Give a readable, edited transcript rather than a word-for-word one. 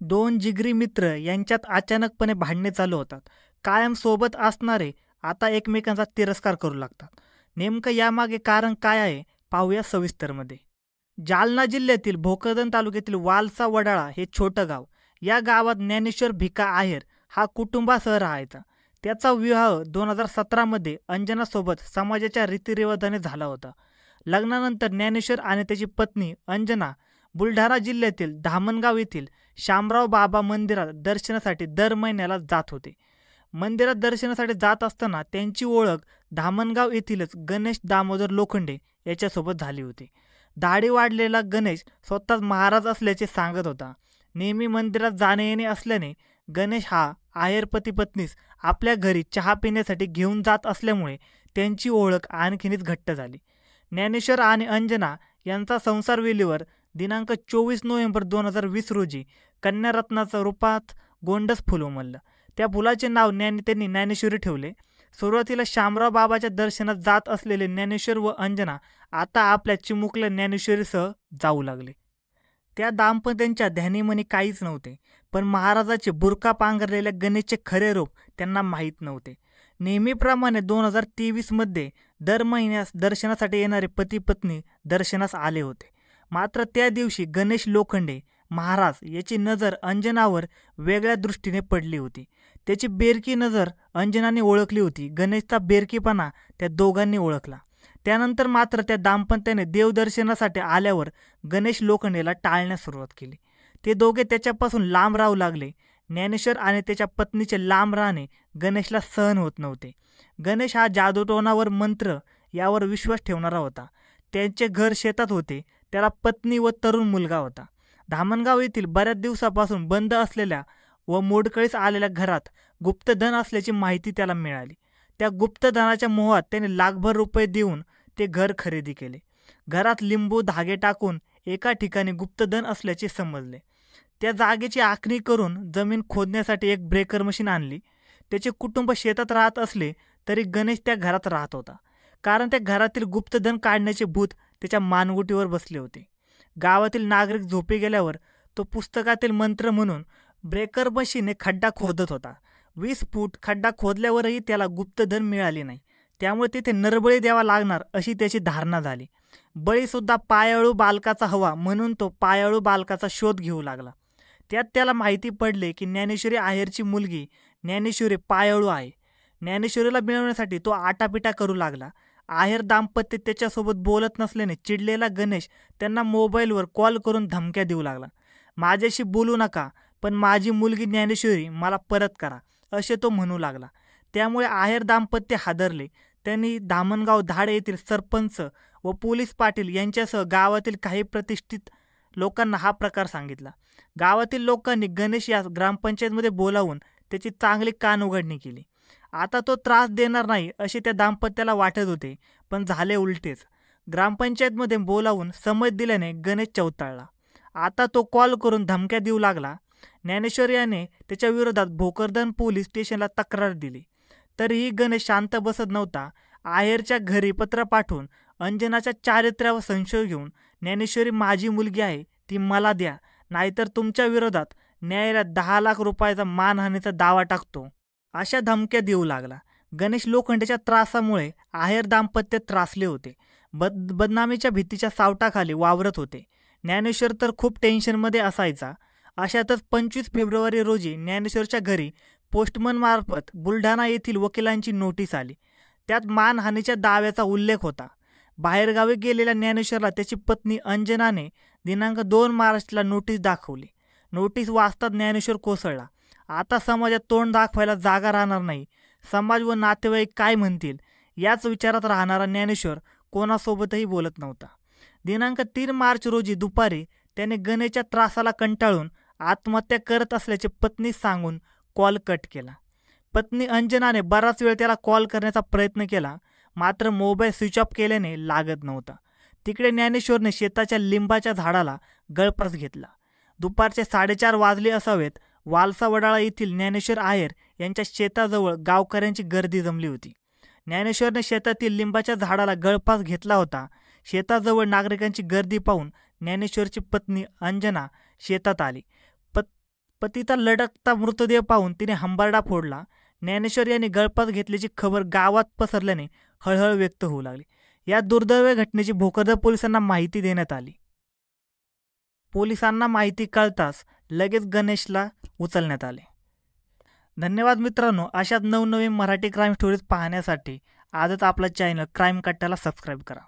दोन जिगरी मित्र यांच्यात अचानकपणे भांडणे चालू होतात. कायम सोबत असणारे आता एकमेकांचा तिरस्कार करू लागतात. नेमकं यामागे कारण काय आहे पाहूया सविस्तरमध्ये. जालना जिल्ह्यातील भोकरदन तालुक्यातील वालसा वडाळा हे छोटं गाव. या गावात ज्ञानेश्वर भिका आहेर हा कुटुंबासह राहायचा. त्याचा विवाह 2017 अंजनासोबत समाजाच्या रीतिरिवाजाने झाला होता. लग्नानंतर ज्ञानेश्वर आणि त्याची पत्नी अंजना बुलढाणा जिल्ह्यातील धामणगाव येथील शामराव बाबा मंदिरात दर्शनासाठी दर महिन्याला जात होते. मंदिरात दर्शनासाठी जात असताना त्यांची ओळख धामणगाव येथीलच गणेश दामोदर लोखंडे याच्यासोबत झाली होती. दाढी वाढलेला गणेश स्वतःच महाराज असल्याचे सांगत होता. नेहमी मंदिरात जाणे येणे असल्याने गणेश हा आहेर पती पत्नीस आपल्या घरी चहा पिण्यासाठी घेऊन जात असल्यामुळे त्यांची ओळख आणखीनच घट्ट झाली. ज्ञानेश्वर आणि अंजना यांचा संसार वेलीवर दिनांक 24 नोव्हेंबर 2020 रोजी कन्यारत्नाच्या रूपात गोंडस फुल उमललं. त्या फुलाचे नाव त्यांनी ज्ञानेश्वरी ठेवले. सुरुवातीला शामराव बाबाच्या दर्शनात जात असलेले ज्ञानेश्वर व अंजना आता आपल्या चिमुकल्या ज्ञानेश्वरीसह जाऊ लागले. त्या दाम्पत्यांच्या ध्यानीमनी काहीच नव्हते, पण महाराजाचे बुरका पांघरलेल्या गणेशचे खरे रूप त्यांना माहीत नव्हते. नेहमीप्रमाणे 2023 दर महिन्यास दर्शनासाठी येणारे पती पत्नी दर्शनास आले होते. मात्र त्या दिवशी गणेश लोखंडे महाराज याची नजर अंजनावर वेगळ्या दृष्टीने पडली होती. त्याची बेरकी नजर अंजनाने ओळखली होती. गणेशचा बेरकीपणा त्या दोघांनी ओळखला. त्यानंतर मात्र त्या दाम्पत्याने देवदर्शनासाठी आल्यावर गणेश लोखंडेला टाळण्यास सुरुवात केली. ते दोघे त्याच्यापासून लांब राहू लागले. ज्ञानेश्वर आणि त्याच्या पत्नीचे लांब राहणे गणेशला सहन होत नव्हते. गणेश हा जादूटोणावर मंत्र यावर विश्वास ठेवणारा होता. त्यांचे घर शेतात होते. त्याला पत्नी व तरुण मुलगा होता. धामणगाव येथील बऱ्याच दिवसापासून बंद असलेल्या व मोडकळीस आलेल्या घरात गुप्तधन असल्याची माहिती त्याला मिळाली. त्या गुप्तधनाच्या मोहात त्याने लाखभर रुपये देऊन ते घर खरेदी केले. घरात लिंबू धागे टाकून एका ठिकाणी गुप्तधन असल्याचे समजले. त्या जागेची आखणी करून जमीन खोदण्यासाठी एक ब्रेकर मशीन आणली. त्याचे कुटुंब शेतात राहत असले तरी गणेश त्या घरात राहत होता, कारण त्या घरातील गुप्तधन काढण्याचे भूत त्याच्या मानगुटीवर बसले होते. गावातील नागरिक झोपी गेल्यावर तो पुस्तकातील मंत्र म्हणून ब्रेकर मशीने खड्डा खोदत होता. 20 फूट खड्डा खोदल्यावरही त्याला गुप्तधन मिळाले नाही. त्यामुळे तिथे नरबळी द्यावा लागणार अशी त्याची धारणा झाली. बळीसुद्धा पायाळू बालकाचा हवा म्हणून तो पायाळू बालकाचा शोध घेऊ लागला. त्यात त्याला माहिती पडले की ज्ञानेश्वरी आहेरची मुलगी ज्ञानेश्वरी पायाळू आहे. ज्ञानेश्वरीला मिळवण्यासाठी तो आटापिटा करू लागला. आहेर दाम्पत्य त्याच्यासोबत बोलत नसल्याने चिडलेला गणेश त्यांना मोबाईलवर कॉल करून धमक्या देऊ लागला. माझ्याशी बोलू नका, पण माझी मुलगी ज्ञानेश्वरी मला परत करा असे तो म्हणू लागला. त्यामुळे आहेर दाम्पत्य हादरले. त्यांनी धामणगाव धाड येथील सरपंच व पोलीस पाटील यांच्यासह गावातील काही प्रतिष्ठित लोकांना हा प्रकार सांगितला. गावातील लोकांनी गणेश यास ग्रामपंचायतमध्ये बोलावून त्याची चांगली कानउघडणी केली. आता तो त्रास देणार नाही असे त्या दाम्पत्याला वाटत होते, पण झाले उलटेच. ग्रामपंचायतमध्ये बोलावून समज दिल्याने गणेश चवताळला. आता तो कॉल करून धमक्या देऊ लागला. ज्ञानेश्वर याने त्याच्या विरोधात भोकरदन पोलीस स्टेशनला तक्रार दिली. तरीही गणेश शांत बसत नव्हता. आहेरच्या घरी पत्र पाठवून अंजनाच्या चारित्र्यावर संशय घेऊन ज्ञानेश्वरी माझी मुलगी आहे, ती मला द्या, नाहीतर तुमच्या विरोधात न्यायालयात 10 लाख रुपयाचा मानहानीचा दावा टाकतो अशा धमक्या देऊ लागला. गणेश लोखंडेच्या त्रासामुळे आहेर दाम्पत्य त्रासले होते. बदनामीच्या भीतीच्या सावटाखाली वावरत होते. ज्ञानेश्वर तर खूप टेन्शनमध्ये असायचा. अशातच 25 फेब्रुवारी रोजी ज्ञानेश्वरच्या घरी पोस्टमन मार्फत बुलढाणा येथील वकिलांची नोटीस आली. त्यात मानहानीच्या दाव्याचा उल्लेख होता. बाहेरगावी गेलेल्या ज्ञानेश्वरला त्याची पत्नी अंजनाने दिनांक 2 मार्चला नोटीस दाखवली. नोटीस वाचता ज्ञानेश्वर कोसळला. आता समाजात तोंड दाखवायला जागा राहणार नाही. समाज व नातेवाईक काय म्हणतील याच विचारात राहणारा ज्ञानेश्वर कोणासोबतही बोलत नव्हता. दिनांक 3 मार्च रोजी दुपारी त्याने गणेशच्या त्रासाला कंटाळून आत्महत्या करत असल्याचे पत्नीस सांगून कॉल कट केला. पत्नी अंजनाने बराच वेळ त्याला कॉल करण्याचा प्रयत्न केला, मात्र मोबाईल स्विच ऑफ केल्याने लागत नव्हता. तिकडे ज्ञानेश्वरने शेताच्या लिंबाच्या झाडाला गळफास घेतला. दुपारचे 4:30 वाजले असावेत. वालसा वडाळा येथील ज्ञानेश्वर आहेर यांच्या शेताजवळ गावकऱ्यांची गर्दी जमली होती. ज्ञानेश्वरने शेतातील लिंबाच्या झाडाला गळफास घेतला होता. शेताजवळ नागरिकांची गर्दी पाहून ज्ञानेश्वरची पत्नी अंजना शेतात आली. पतीचा लढकता मृतदेह पाहून तिने हंबरडा फोडला. ज्ञानेश्वर यांनी गळफास घेतल्याची खबर गावात पसरल्याने हळहळ व्यक्त होऊ लागली. या दुर्दैवी घटनेची भोकरदन पोलिसांना माहिती देण्यात आली. पोलिसांना माहिती कळताच लगेच गणेशला उचलण्यात आले. धन्यवाद मित्रांनो. अशाच नवनवीन मराठी क्राईम स्टोरीज पाहण्यासाठी आजच आपला चॅनल क्राईम कट्ट्याला सबस्क्राईब करा.